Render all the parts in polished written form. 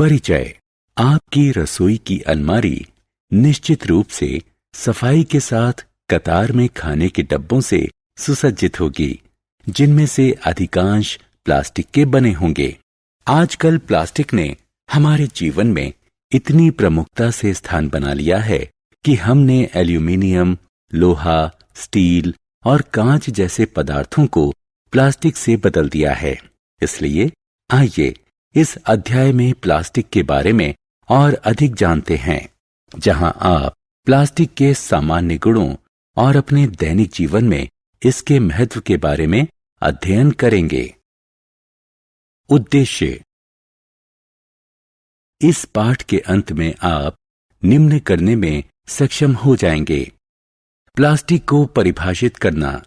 परिचय। आपकी रसोई की अलमारी निश्चित रूप से सफाई के साथ कतार में खाने के डब्बों से सुसज्जित होगी, जिनमें से अधिकांश प्लास्टिक के बने होंगे। आजकल प्लास्टिक ने हमारे जीवन में इतनी प्रमुखता से स्थान बना लिया है कि हमने एल्यूमीनियम, लोहा, स्टील और कांच जैसे पदार्थों को प्लास्टिक से बदल दिया है। इसलिए आइए इस अध्याय में प्लास्टिक के बारे में और अधिक जानते हैं, जहां आप प्लास्टिक के सामान्य गुणों और अपने दैनिक जीवन में इसके महत्व के बारे में अध्ययन करेंगे। उद्देश्य। इस पाठ के अंत में आप निम्न करने में सक्षम हो जाएंगे। प्लास्टिक को परिभाषित करना,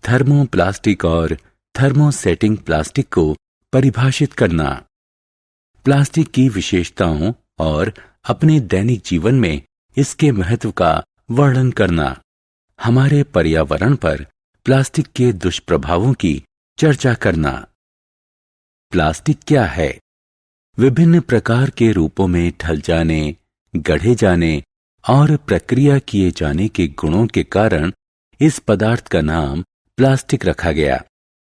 थर्मोप्लास्टिक और थर्मोसेटिंग प्लास्टिक को परिभाषित करना, प्लास्टिक की विशेषताओं और अपने दैनिक जीवन में इसके महत्व का वर्णन करना, हमारे पर्यावरण पर प्लास्टिक के दुष्प्रभावों की चर्चा करना। प्लास्टिक क्या है? विभिन्न प्रकार के रूपों में ढल जाने, गढ़े जाने और प्रक्रिया किए जाने के गुणों के कारण इस पदार्थ का नाम प्लास्टिक रखा गया।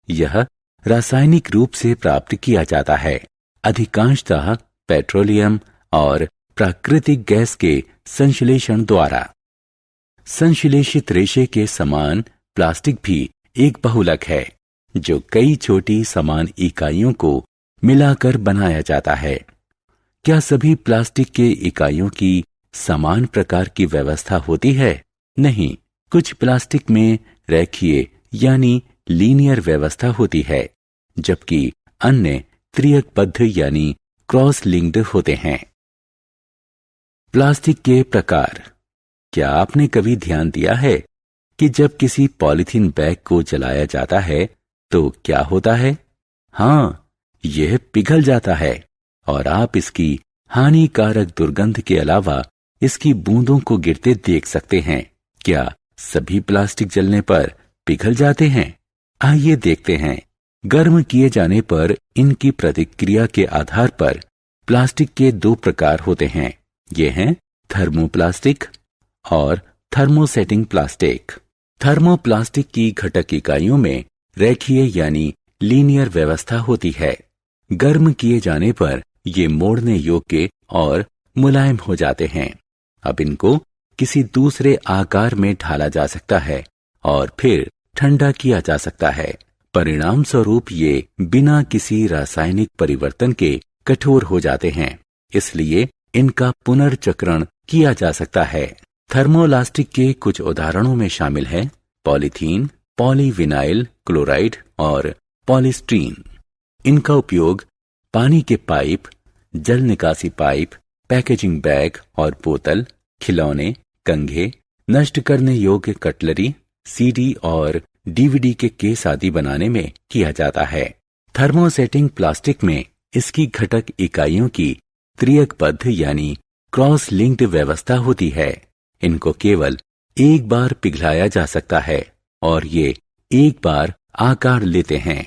यह रासायनिक रूप से प्राप्त किया जाता है, अधिकांशतः पेट्रोलियम और प्राकृतिक गैस के संश्लेषण द्वारा। संश्लेषित रेशे के समान प्लास्टिक भी एक बहुलक है, जो कई छोटी समान इकाइयों को मिलाकर बनाया जाता है। क्या सभी प्लास्टिक के इकाइयों की समान प्रकार की व्यवस्था होती है? नहीं, कुछ प्लास्टिक में रेखीय यानी लीनियर व्यवस्था होती है, जबकि अन्य त्रियकबद्ध यानी क्रॉस लिंक्ड होते हैं। प्लास्टिक के प्रकार। क्या आपने कभी ध्यान दिया है कि जब किसी पॉलीथीन बैग को जलाया जाता है तो क्या होता है? हाँ, यह पिघल जाता है और आप इसकी हानिकारक दुर्गंध के अलावा इसकी बूंदों को गिरते देख सकते हैं। क्या सभी प्लास्टिक जलने पर पिघल जाते हैं? आइए देखते हैं। गर्म किए जाने पर इनकी प्रतिक्रिया के आधार पर प्लास्टिक के दो प्रकार होते हैं। ये हैं थर्मोप्लास्टिक और थर्मोसेटिंग प्लास्टिक। थर्मोप्लास्टिक की घटक इकाइयों में रेखीय यानी लीनियर व्यवस्था होती है। गर्म किए जाने पर ये मोड़ने योग्य और मुलायम हो जाते हैं। अब इनको किसी दूसरे आकार में ढाला जा सकता है और फिर ठंडा किया जा सकता है। परिणाम स्वरूप ये बिना किसी रासायनिक परिवर्तन के कठोर हो जाते हैं, इसलिए इनका पुनर्चक्रण किया जा सकता है। थर्मोलास्टिक के कुछ उदाहरणों में शामिल है पॉलीथीन, पॉलीविनाइल क्लोराइड और पॉलीस्टीरीन। इनका उपयोग पानी के पाइप, जल निकासी पाइप, पैकेजिंग बैग और बोतल, खिलौने, कंघे, नष्ट करने योग्य कटलरी, सीडी और डीवीडी के केस आदि बनाने में किया जाता है। थर्मोसेटिंग प्लास्टिक में इसकी घटक इकाइयों की त्रियकबद्ध यानी क्रॉस लिंक्ड व्यवस्था होती है। इनको केवल एक बार पिघलाया जा सकता है और ये एक बार आकार लेते हैं।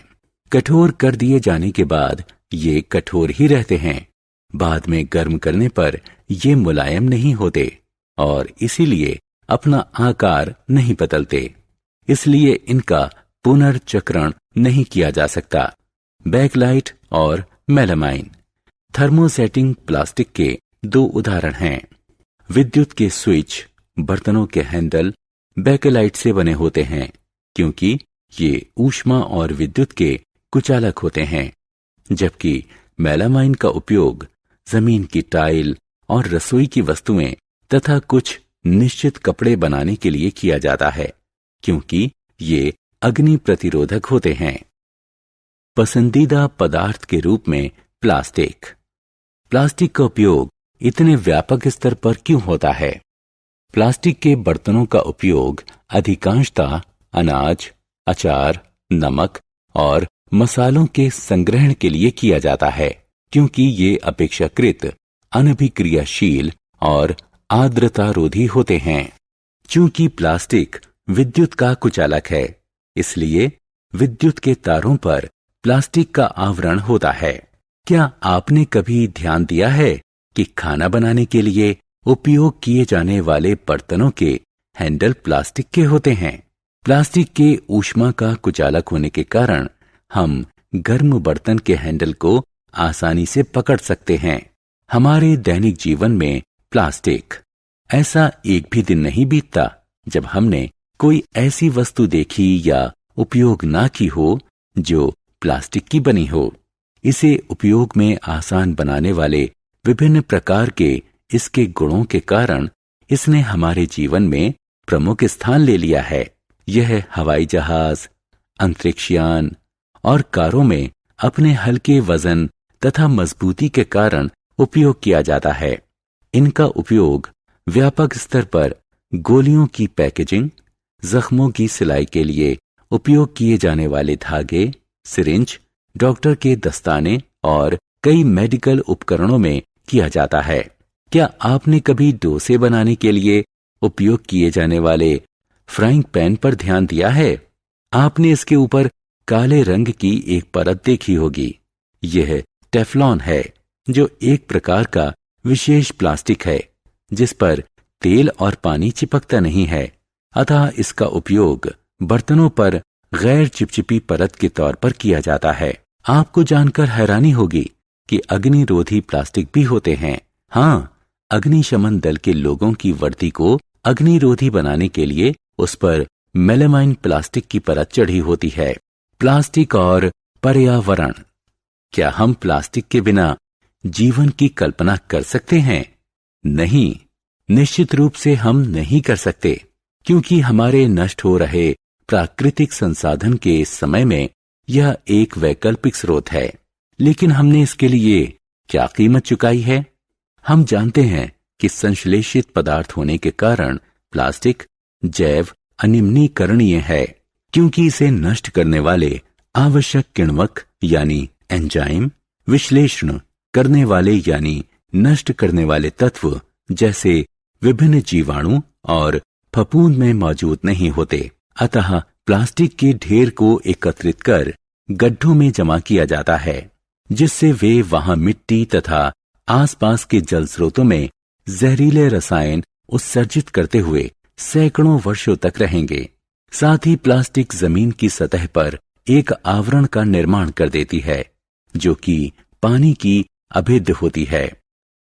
कठोर कर दिए जाने के बाद ये कठोर ही रहते हैं। बाद में गर्म करने पर ये मुलायम नहीं होते और इसीलिए अपना आकार नहीं बदलते, इसलिए इनका पुनर्चक्रण नहीं किया जा सकता। बैकलाइट और मेलामाइन। थर्मोसेटिंग प्लास्टिक के दो उदाहरण हैं। विद्युत के स्विच, बर्तनों के हैंडल बैकलाइट से बने होते हैं, क्योंकि ये ऊष्मा और विद्युत के कुचालक होते हैं, जबकि मेलामाइन का उपयोग जमीन की टाइल और रसोई की वस्तुएं तथा कुछ निश्चित कपड़े बनाने के लिए किया जाता है, क्योंकि ये अग्नि प्रतिरोधक होते हैं। पसंदीदा पदार्थ के रूप में प्लास्टिक। प्लास्टिक का उपयोग इतने व्यापक स्तर पर क्यों होता है? प्लास्टिक के बर्तनों का उपयोग अधिकांशतः अनाज, अचार, नमक और मसालों के संग्रहण के लिए किया जाता है, क्योंकि ये अपेक्षाकृत अनभिक्रियाशील और आर्द्रतारोधी होते हैं। चूंकि प्लास्टिक विद्युत का कुचालक है, इसलिए विद्युत के तारों पर प्लास्टिक का आवरण होता है। क्या आपने कभी ध्यान दिया है कि खाना बनाने के लिए उपयोग किए जाने वाले बर्तनों के हैंडल प्लास्टिक के होते हैं? प्लास्टिक के ऊष्मा का कुचालक होने के कारण हम गर्म बर्तन के हैंडल को आसानी से पकड़ सकते हैं। हमारे दैनिक जीवन में प्लास्टिक, ऐसा एक भी दिन नहीं बीतता जब हमने कोई ऐसी वस्तु देखी या उपयोग ना की हो जो प्लास्टिक की बनी हो। इसे उपयोग में आसान बनाने वाले विभिन्न प्रकार के इसके गुणों के कारण इसने हमारे जीवन में प्रमुख स्थान ले लिया है। यह हवाई जहाज, अंतरिक्ष यान और कारों में अपने हल्के वजन तथा मजबूती के कारण उपयोग किया जाता है। इनका उपयोग व्यापक स्तर पर गोलियों की पैकेजिंग, जख्मों की सिलाई के लिए उपयोग किए जाने वाले धागे, सिरिंज, डॉक्टर के दस्ताने और कई मेडिकल उपकरणों में किया जाता है। क्या आपने कभी डोसे बनाने के लिए उपयोग किए जाने वाले फ्राइंग पैन पर ध्यान दिया है? आपने इसके ऊपर काले रंग की एक परत देखी होगी। यह टेफ्लॉन है, जो एक प्रकार का विशेष प्लास्टिक है जिस पर तेल और पानी चिपकता नहीं है, अतः इसका उपयोग बर्तनों पर गैर चिपचिपी परत के तौर पर किया जाता है। आपको जानकर हैरानी होगी कि अग्निरोधी प्लास्टिक भी होते हैं। हाँ, अग्निशमन दल के लोगों की वर्दी को अग्निरोधी बनाने के लिए उस पर मेलामाइन प्लास्टिक की परत चढ़ी होती है। प्लास्टिक और पर्यावरण। क्या हम प्लास्टिक के बिना जीवन की कल्पना कर सकते हैं? नहीं, निश्चित रूप से हम नहीं कर सकते, क्योंकि हमारे नष्ट हो रहे प्राकृतिक संसाधन के इस समय में यह एक वैकल्पिक स्रोत है। लेकिन हमने इसके लिए क्या कीमत चुकाई है? हम जानते हैं कि संश्लेषित पदार्थ होने के कारण प्लास्टिक जैव अनिम्नीकरणीय है, क्योंकि इसे नष्ट करने वाले आवश्यक किण्वक यानी एंजाइम, विश्लेषण करने वाले यानी नष्ट करने वाले तत्व जैसे विभिन्न जीवाणु और फफूंद में मौजूद नहीं होते। अतः प्लास्टिक के ढेर को एकत्रित कर गड्ढों में जमा किया जाता है, जिससे वे वहां मिट्टी तथा आसपास के जल स्रोतों में जहरीले रसायन उत्सर्जित करते हुए सैकड़ों वर्षों तक रहेंगे। साथ ही प्लास्टिक जमीन की सतह पर एक आवरण का निर्माण कर देती है, जो कि पानी की अभिद्ध होती है,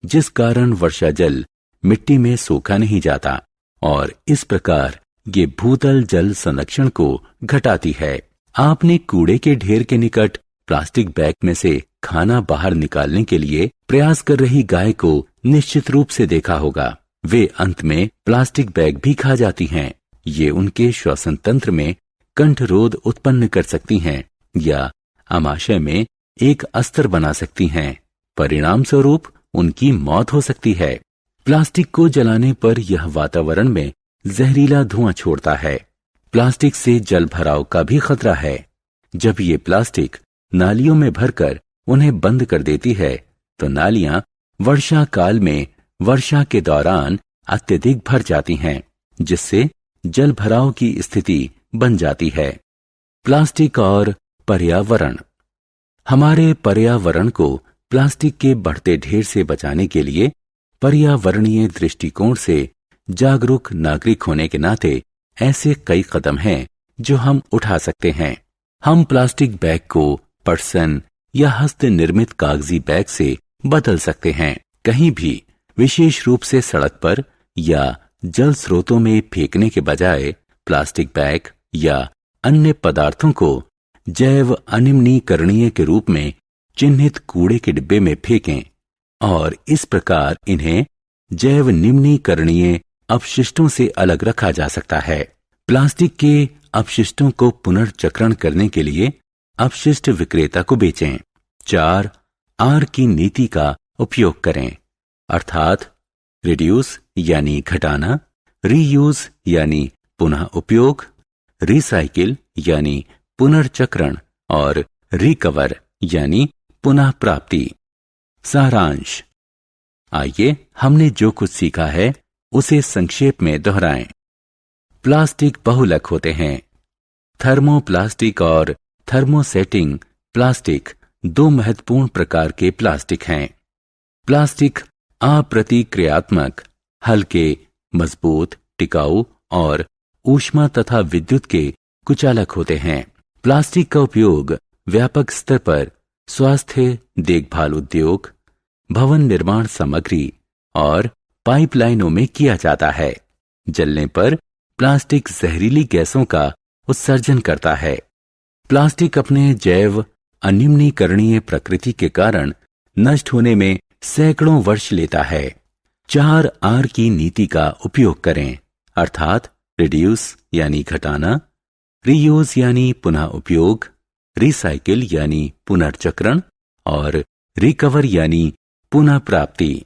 जिस कारण वर्षा जल मिट्टी में सोखा नहीं जाता और इस प्रकार ये भूतल जल संरक्षण को घटाती है। आपने कूड़े के ढेर के निकट प्लास्टिक बैग में से खाना बाहर निकालने के लिए प्रयास कर रही गाय को निश्चित रूप से देखा होगा। वे अंत में प्लास्टिक बैग भी खा जाती हैं। ये उनके श्वसन तंत्र में कंठरोध उत्पन्न कर सकती हैं या आमाशय में एक अस्तर बना सकती हैं। परिणाम स्वरूप उनकी मौत हो सकती है। प्लास्टिक को जलाने पर यह वातावरण में जहरीला धुआं छोड़ता है। प्लास्टिक से जल भराव का भी खतरा है। जब ये प्लास्टिक नालियों में भरकर उन्हें बंद कर देती है तो नालियां वर्षा काल में वर्षा के दौरान अत्यधिक भर जाती हैं, जिससे जल भराव की स्थिति बन जाती है। प्लास्टिक और पर्यावरण। हमारे पर्यावरण को प्लास्टिक के बढ़ते ढेर से बचाने के लिए पर्यावरणीय दृष्टिकोण से जागरूक नागरिक होने के नाते ऐसे कई कदम हैं जो हम उठा सकते हैं। हम प्लास्टिक बैग को पटसन या हस्त निर्मित कागजी बैग से बदल सकते हैं। कहीं भी, विशेष रूप से सड़क पर या जल स्रोतों में फेंकने के बजाय प्लास्टिक बैग या अन्य पदार्थों को जैव अनिम्नीकरणीय के रूप में चिन्हित कूड़े के डिब्बे में फेंकें और इस प्रकार इन्हें जैव निम्नीकरणीय अपशिष्टों से अलग रखा जा सकता है। प्लास्टिक के अपशिष्टों को पुनर्चक्रण करने के लिए अपशिष्ट विक्रेता को बेचें। 4 R की नीति का उपयोग करें, अर्थात रिड्यूस यानी घटाना, रीयूज यानी पुनः उपयोग, रिसाइकिल यानी पुनर्चक्रण और रिकवर यानी पुनः प्राप्ति। सारांश। आइए हमने जो कुछ सीखा है उसे संक्षेप में दोहराएं। प्लास्टिक बहुलक होते हैं। थर्मोप्लास्टिक और थर्मोसेटिंग प्लास्टिक दो महत्वपूर्ण प्रकार के प्लास्टिक हैं। प्लास्टिक अप्रतिक्रियात्मक, हल्के, मजबूत, टिकाऊ और ऊष्मा तथा विद्युत के कुचालक होते हैं। प्लास्टिक का उपयोग व्यापक स्तर पर स्वास्थ्य देखभाल उद्योग, भवन निर्माण सामग्री और पाइपलाइनों में किया जाता है। जलने पर प्लास्टिक जहरीली गैसों का उत्सर्जन करता है। प्लास्टिक अपने जैव अन्यूनीकरणीय प्रकृति के कारण नष्ट होने में सैकड़ों वर्ष लेता है। 4R की नीति का उपयोग करें, अर्थात रिड्यूस यानी घटाना, रीयूज यानी पुनः उपयोग, रिसाइकिल यानी पुनर्चक्रण और रिकवर यानी पुनः प्राप्ति।